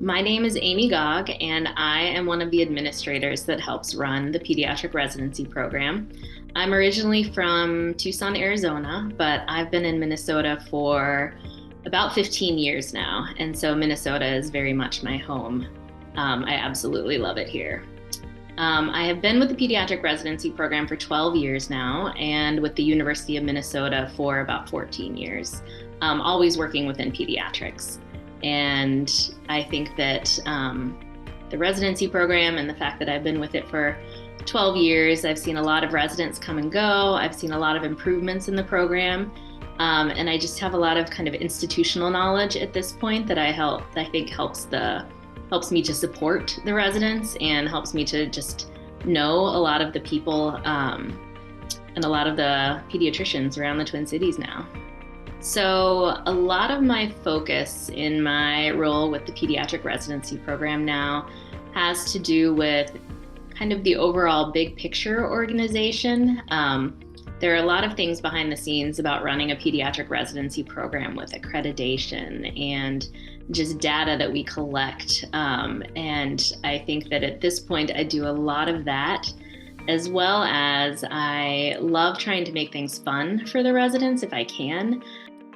My name is Amy Gog, and I am one of the administrators that helps run the pediatric residency program. I'm originally from Tucson, Arizona, but I've been in Minnesota for about 15 years now, and so Minnesota is very much my home. I absolutely love it here. I have been with the pediatric residency program for 12 years now, and with the University of Minnesota for about 14 years, always working within pediatrics. And I think that the residency program and the fact that I've been with it for 12 years, I've seen a lot of residents come and go. I've seen a lot of improvements in the program. And I just have a lot of kind of institutional knowledge at this point that I think helps me to support the residents and helps me to just know a lot of the people and a lot of the pediatricians around the Twin Cities now. So a lot of my focus in my role with the pediatric residency program now has to do with kind of the overall big picture organization. There are a lot of things behind the scenes about running a pediatric residency program with accreditation and just data that we collect. And I think that at this point, I do a lot of that, as well as I love trying to make things fun for the residents if I can.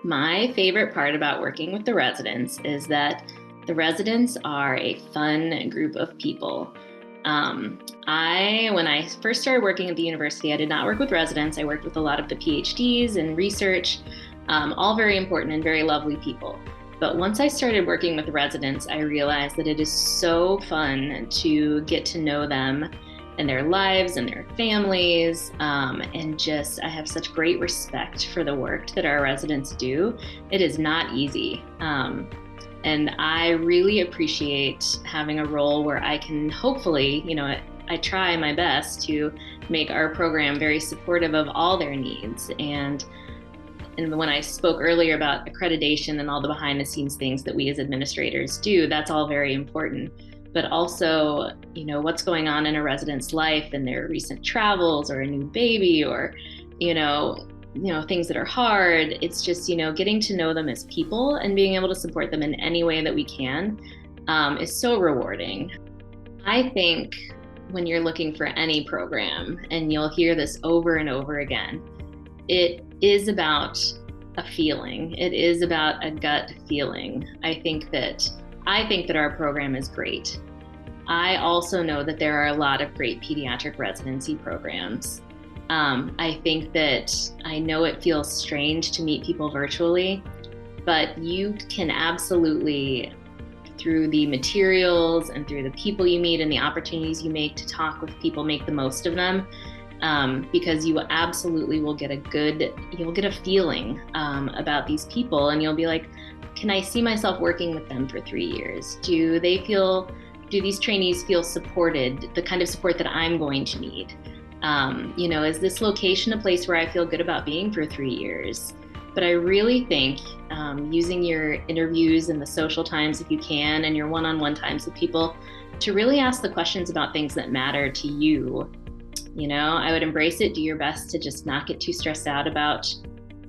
My favorite part about working with the residents is that the residents are a fun group of people. When I first started working at the university, I did not work with residents. I worked with a lot of the PhDs and research, all very important and very lovely people. But once I started working with residents, I realized that it is so fun to get to know them and their lives and their families. And just, I have such great respect for the work that our residents do. It is not easy. And I really appreciate having a role where I can hopefully, I try my best to make our program very supportive of all their needs. And when I spoke earlier about accreditation and all the behind the scenes things that we as administrators do, that's all very important. But also, what's going on in a resident's life and their recent travels or a new baby or, things that are hard. It's just, getting to know them as people and being able to support them in any way that we can is so rewarding. I think when you're looking for any program, and you'll hear this over and over again, it is about a feeling. It is about a gut feeling. I think that our program is great. I also know that there are a lot of great pediatric residency programs. I think that I know it feels strange to meet people virtually, but you can absolutely, through the materials and through the people you meet and the opportunities you make to talk with people, make the most of them. Because you absolutely will get you'll get a feeling about these people, and you'll be like, can I see myself working with them for 3 years? Do these trainees feel supported, the kind of support that I'm going to need? Is this location a place where I feel good about being for 3 years? But I really think using your interviews and the social times if you can, and your one-on-one times with people, to really ask the questions about things that matter to you. I would embrace it. Do your best to just not get too stressed out about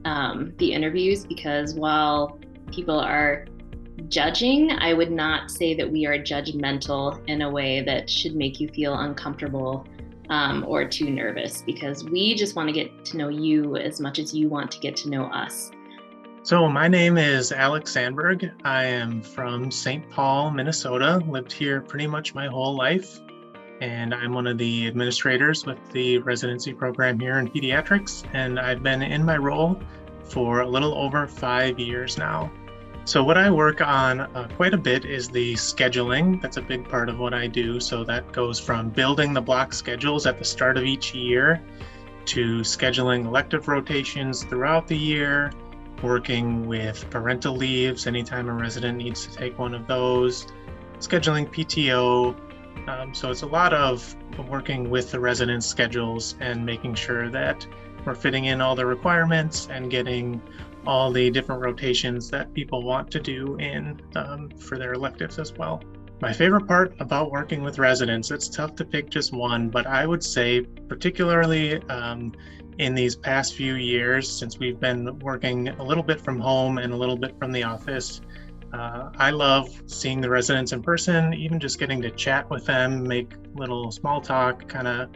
the interviews, because while people are judging, I would not say that we are judgmental in a way that should make you feel uncomfortable or too nervous, because we just want to get to know you as much as you want to get to know us. So my name is Alex Sandberg. I am from St. Paul, Minnesota, lived here pretty much my whole life. And I'm one of the administrators with the residency program here in pediatrics. And I've been in my role for a little over 5 years now. So what I work on quite a bit is the scheduling. That's a big part of what I do. So that goes from building the block schedules at the start of each year to scheduling elective rotations throughout the year, working with parental leaves anytime a resident needs to take one of those, scheduling PTO. So it's a lot of working with the residents' schedules and making sure that we're fitting in all the requirements and getting all the different rotations that people want to do in for their electives as well. My favorite part about working with residents, it's tough to pick just one, but I would say particularly in these past few years, since we've been working a little bit from home and a little bit from the office, I love seeing the residents in person, even just getting to chat with them, make little small talk, kind of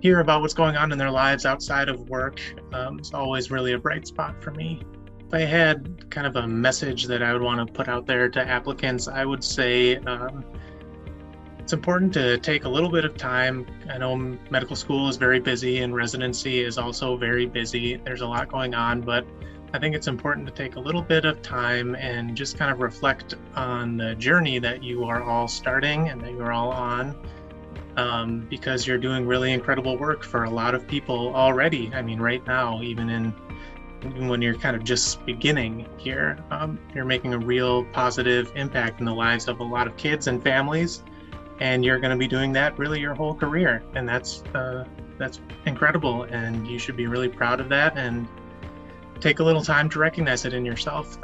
hear about what's going on in their lives outside of work. It's always really a bright spot for me. If I had kind of a message that I would want to put out there to applicants, I would say it's important to take a little bit of time. I know medical school is very busy and residency is also very busy. There's a lot going on, but I think it's important to take a little bit of time and just kind of reflect on the journey that you are all starting and that you're all on, because you're doing really incredible work for a lot of people already. I mean, right now, even when you're kind of just beginning here, you're making a real positive impact in the lives of a lot of kids and families, and you're going to be doing that really your whole career, and that's incredible, and you should be really proud of that and take a little time to recognize it in yourself,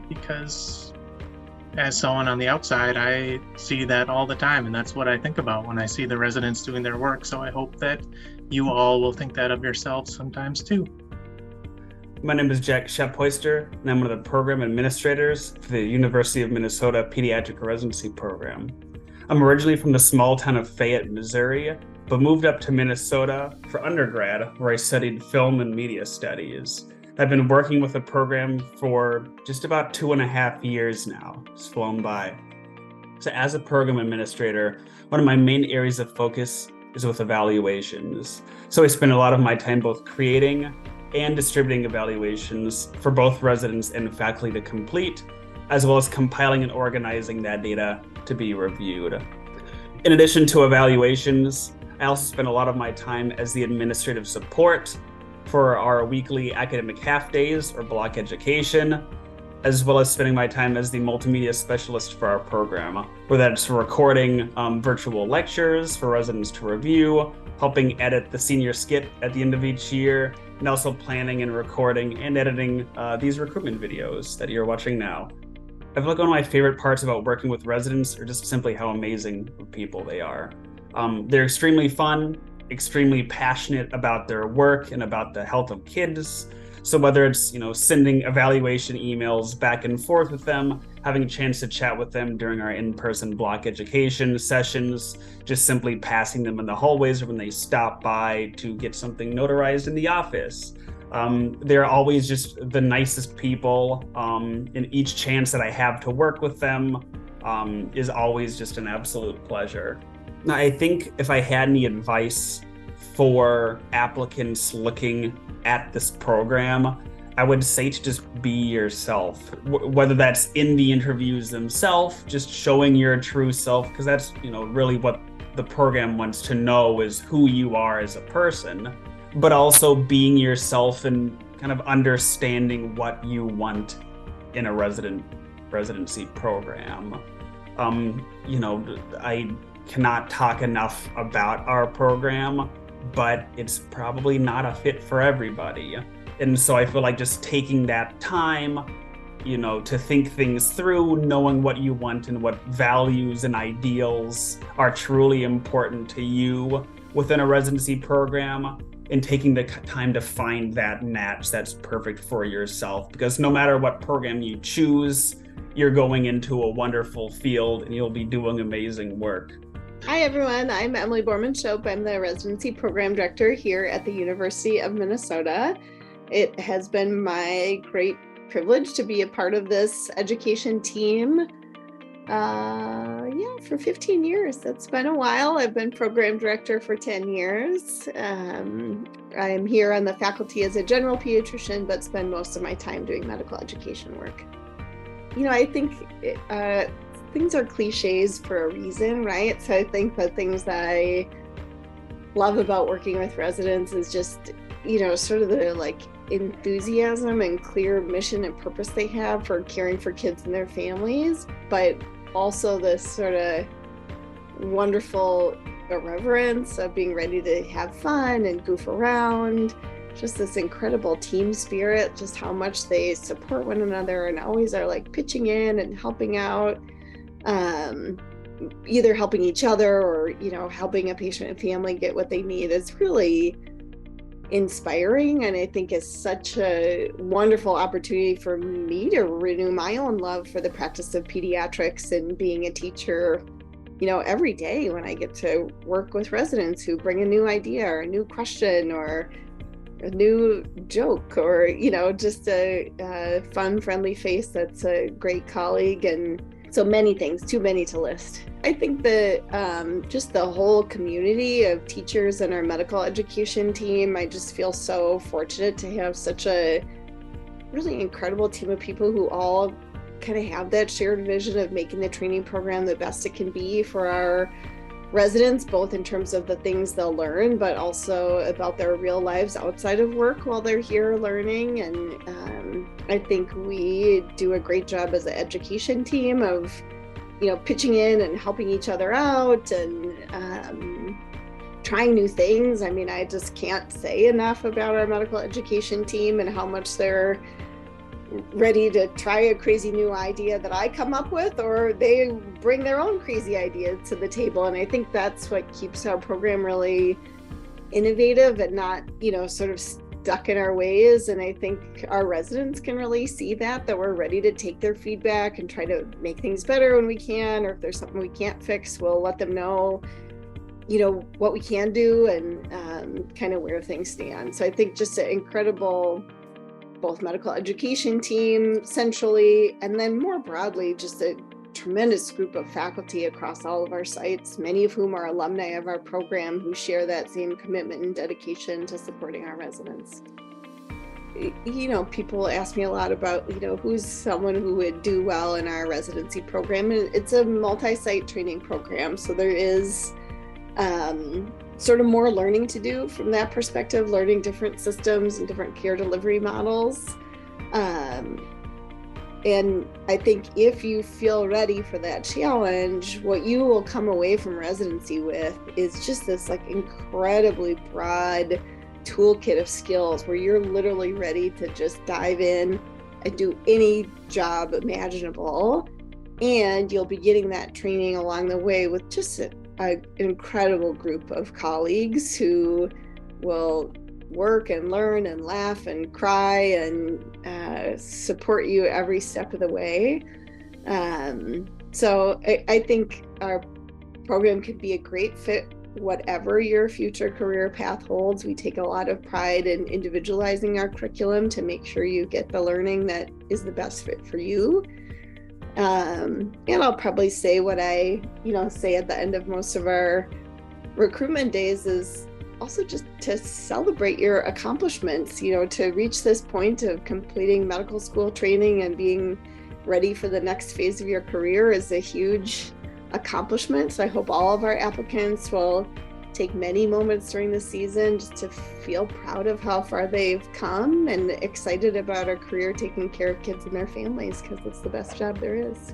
because as someone on the outside, I see that all the time, and that's what I think about when I see the residents doing their work. So I hope that you all will think that of yourselves sometimes too. My name is Jack Schaphoister, and I'm one of the program administrators for the University of Minnesota Pediatric Residency Program. I'm originally from the small town of Fayette, Missouri, but moved up to Minnesota for undergrad, where I studied film and media studies. I've been working with the program for just about 2.5 years now. It's flown by. So as a program administrator, one of my main areas of focus is with evaluations. So I spend a lot of my time both creating and distributing evaluations for both residents and faculty to complete, as well as compiling and organizing that data to be reviewed. In addition to evaluations, I also spend a lot of my time as the administrative support for our weekly academic half days or block education, as well as spending my time as the multimedia specialist for our program, whether that's recording virtual lectures for residents to review, helping edit the senior skit at the end of each year, and also planning and recording and editing these recruitment videos that you're watching now. I feel like one of my favorite parts about working with residents are just simply how amazing people they are. They're extremely fun, extremely passionate about their work and about the health of kids. So whether it's, sending evaluation emails back and forth with them, having a chance to chat with them during our in-person block education sessions, just simply passing them in the hallways or when they stop by to get something notarized in the office. They're always just the nicest people, and each chance that I have to work with them is always just an absolute pleasure. Now, I think if I had any advice for applicants looking at this program, I would say to just be yourself, whether that's in the interviews themselves, just showing your true self, because that's, really what the program wants to know is who you are as a person, but also being yourself and kind of understanding what you want in a residency program. I cannot talk enough about our program, but it's probably not a fit for everybody. And so I feel like just taking that time, to think things through, knowing what you want and what values and ideals are truly important to you within a residency program, and taking the time to find that match that's perfect for yourself. Because no matter what program you choose, you're going into a wonderful field and you'll be doing amazing work. Hi everyone, I'm Emily Borman-Shope. I'm the residency program director here at the University of Minnesota. It has been my great privilege to be a part of this education team for 15 years. That's been a while. I've been program director for 10 years. I'm here on the faculty as a general pediatrician, but spend most of my time doing medical education work. I think things are cliches for a reason, right? So I think the things that I love about working with residents is just, sort of the enthusiasm and clear mission and purpose they have for caring for kids and their families, but also this sort of wonderful irreverence of being ready to have fun and goof around, just this incredible team spirit, just how much they support one another and always are pitching in and helping out, either helping each other or, helping a patient and family get what they need. It's really inspiring, and I think is such a wonderful opportunity for me to renew my own love for the practice of pediatrics and being a teacher, every day when I get to work with residents who bring a new idea or a new question or a new joke or, just a fun, friendly face that's a great colleague. And so many things, too many to list. I think that just the whole community of teachers and our medical education team, I just feel so fortunate to have such a really incredible team of people who all kind of have that shared vision of making the training program the best it can be for our residents, both in terms of the things they'll learn, but also about their real lives outside of work while they're here learning. And I think we do a great job as an education team of, pitching in and helping each other out and trying new things. I mean, I just can't say enough about our medical education team and how much they're ready to try a crazy new idea that I come up with, or they bring their own crazy idea to the table. And I think that's what keeps our program really innovative and not, sort of stuck in our ways. And I think our residents can really see that we're ready to take their feedback and try to make things better when we can, or if there's something we can't fix, we'll let them know, what we can do and kind of where things stand. So I think just an incredible both medical education team centrally, and then more broadly, just a tremendous group of faculty across all of our sites, many of whom are alumni of our program who share that same commitment and dedication to supporting our residents. People ask me a lot about, who's someone who would do well in our residency program. And it's a multi-site training program, so there is sort of more learning to do from that perspective, learning different systems and different care delivery models. And I think if you feel ready for that challenge, what you will come away from residency with is just this incredibly broad toolkit of skills where you're literally ready to just dive in and do any job imaginable. And you'll be getting that training along the way with just an incredible group of colleagues who will work and learn and laugh and cry and support you every step of the way. So I think our program could be a great fit whatever your future career path holds. We take a lot of pride in individualizing our curriculum to make sure you get the learning that is the best fit for you. And I'll probably say what I, say at the end of most of our recruitment days is also just to celebrate your accomplishments, to reach this point of completing medical school training and being ready for the next phase of your career is a huge accomplishment. So I hope all of our applicants will take many moments during the season just to feel proud of how far they've come and excited about a career taking care of kids and their families, because it's the best job there is.